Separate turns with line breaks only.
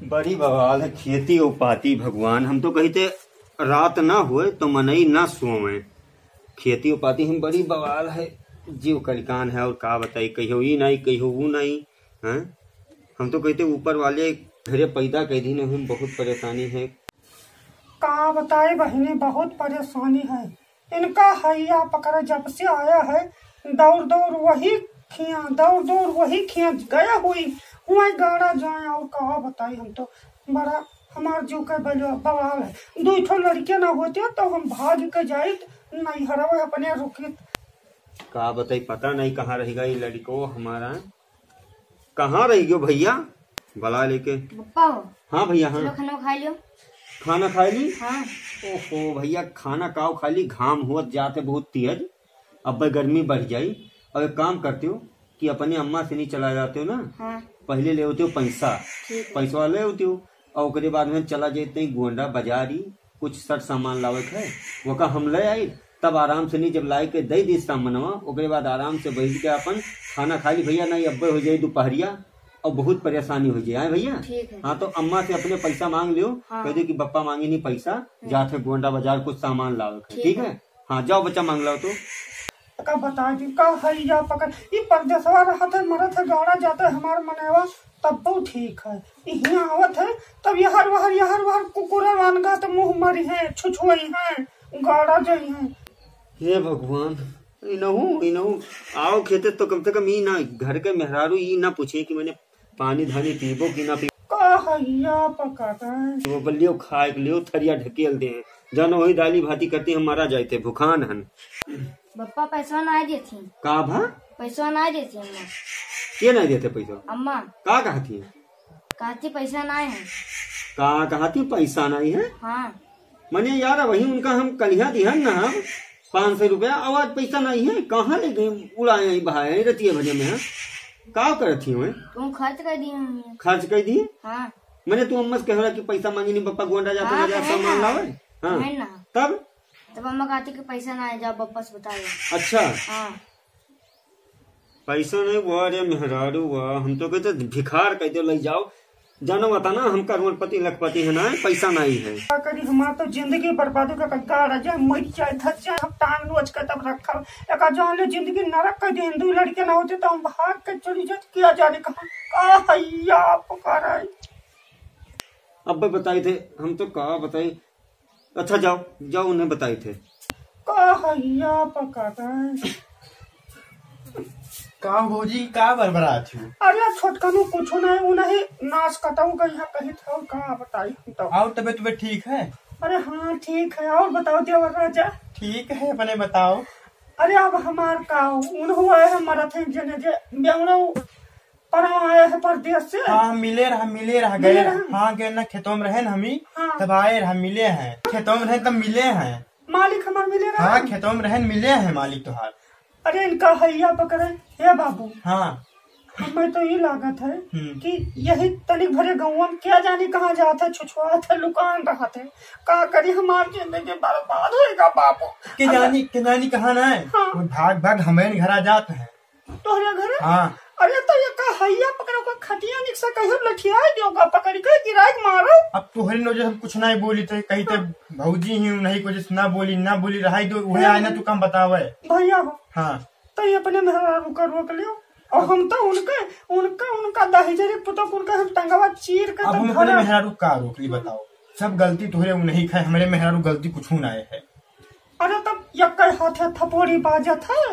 बड़ी बवाल है खेती उपाती भगवान। हम तो कहते रात ना हुए तो मनई ना सोवे। खेती उपाती हम बड़ी बवाल है, जीव कलिकान है। और का बताई, कहियो ई नहीं कहियो वो नहीं है। हम तो कहते ऊपर वाले घरे पैदा कर दी, हम बहुत परेशानी है।
का बताए बहने, बहुत परेशानी है। इनका हैया पकड़ जब से आया है, दौड़ दौड़ वही खिया गया हुई वही गाड़ा जाए। और कहा बताई, हम तो बड़ा हमार जीव का बवाल है। दो ठो लड़के ना होते तो हम भाग के जाए, नहीं हरवे अपने रुके।
का बताई, पता नहीं कहाँ रहेगा ये लड़को हमारा, कहाँ रह गयो भैया बला लेके। हाँ भैया, हाँ
खाना खा लियो।
खाना खा ली।
हाँ।
ओहो भैया, खाना काओ खा ली, घाम हुआ जाते बहुत तेज, अब गर्मी बढ़ जाई। और एक काम करते हो कि अपने अम्मा से नहीं चला जाते हो ना।
हाँ।
पहले ले होते हो पैसा ले होते हो, और उसके बाद में चला जाते गोंडा बाजारी कुछ सर सामान लावे है, वो का हम ले आई। तब आराम से नहीं जब लाई के दे दी सामानवा, उसके बाद आराम से बैठ के अपन खाना खा ली भैया। नहीं अब्बे हो जाये दोपहरिया और बहुत परेशानी हो जाए भैया। हाँ तो अम्मा से अपने पैसा मांग लियो। हाँ। कह दे कि बप्पा मांगे नहीं पैसा, जाते गोंडा बाजार कुछ सामान लावे। ठीक है, हाँ जाओ बच्चा मांग लो। तो
का बता दी का हैया पकड़ ये परदेसवा रहता है, मरत है, गाड़ा जाता है हमार मनेवा, तब तो ठीक है। यहाँ आवत है तब यहर वहर कुकुरा वानगा तो मुँह मरी है, छुछुई है, गाड़ा जई है।
हे भगवान, इनहू आओ खेते तो कम से कम ई ना घर के मेहरारू ई ना पूछे कि मैंने पानी धानी पीबो कि ना पीबो।
का हैया पकड़
वो बल्लियो खाए के लियो थरिया ढकेल दे, जानो वही दाली भाती करती हम मारा जाते भूखान हन।
बप्पा पैसा ना देती।
का भा
पैसा ना देती अम्मा।
के नहीं देते पैसा? अम्मा का
कहती पैसा ना है।
का कहती पैसा नहीं है?
हाँ।
मने यार वही उनका हम कलिया दिहन ना, हम 500 रुपया, आवाज पैसा नहीं है, कहाँ ले गए उड़ाए भाई रतिये भजे में। है का करती हुए
तुम खर्च कर दिए।
खर्च कर दिए?
हाँ।
मैंने तू अम्मा से कह रहा कि पैसा मांगी नहीं, बप्पा गोंडा जाते
हाँ,
सामान लावे। हाँ
तब अम्मा कहती कि पैसा ना है, जाओ बप्पा से बताओ।
अच्छा।
हाँ।
पैसा नहीं हुआ रे मेहरारू हुआ, हम तो कहते भिखार कह दो ले जाओ, जानो बता ना हम करोड़पति लखपति है ना, पैसा नहीं है।
क्या करी, हमारा तो जिंदगी बर्बादी का गाड़ा जाए, मर जाए, धस जाए, हम टांग नोच कर तब रखा एक जान ले जिंदगी नरक कर दे। हिंदू लड़के ना होते तो हम भाग के चली जाते, किया जाने कहा हैया पकड़ा।
अब बताए थे हम तो का बताई। अच्छा जाओ उन्हें बताए थे
का हैया पकड़ा।
का भौजी का बरबरा थी?
अरे छोटकनू कुछ नहीं नाश कटाऊ कहीं था। का बताई तो।
और तबियत ठीक है?
अरे हाँ ठीक है। और बताओ देवर राजा?
ठीक है, अपने बताओ।
अरे अब हमार का उन हुआ है, मरत है जने जे पर आए है परदेश से।
हाँ मिले रहा गए। हाँ गए ना, खेतों में रहे न हमी। हाँ। तब आए रहा, मिले हैं खेतों में रहे तब मिले हैं।
मालिक हमार मिले रहा।
हाँ खेतों में रहे मिले हैं मालिक तुहार।
अरे इनका हैया पकड़े हे बाबू।
हाँ।
हमें तो ये लागत है कि यही तनिक भरे गाँव में क्या जाने कहाँ जाता है, छुछुआ था, लुकान रहा थे। का करी हमारी जिंदगी बर्बाद होएगा बाबू।
के जानी कहाँ ना है। हाँ। भाग हमारे घर आ जाते हैं
तोहरे घर।
हाँ।
अरे तो ये का हैया पकड़ो का खटिया निकसा कहीं लठिया दियोगा पकड़ के गिराई मारो। अब
तोहरे नोजे हम कुछ नहीं बोली थे, कहीं तो भौजी ही नहीं कुछ ना बोली रहा दो वही आए ना, तू कम बतावे
भैया हो।
हाँ
तो ये अपने मेहरारू का रोक लियो, और हम तो उनका दहेजरी पुतक उनका हम टंगवा चीर के।
अब हम अपने मेहरारू का रोक ली, बताओ सब गलती तुहरे नहीं खाए, हमारे मेहरारू गलती कुछ ना है।
अरे तब यक्का हाथ थपोड़ी बाजत है।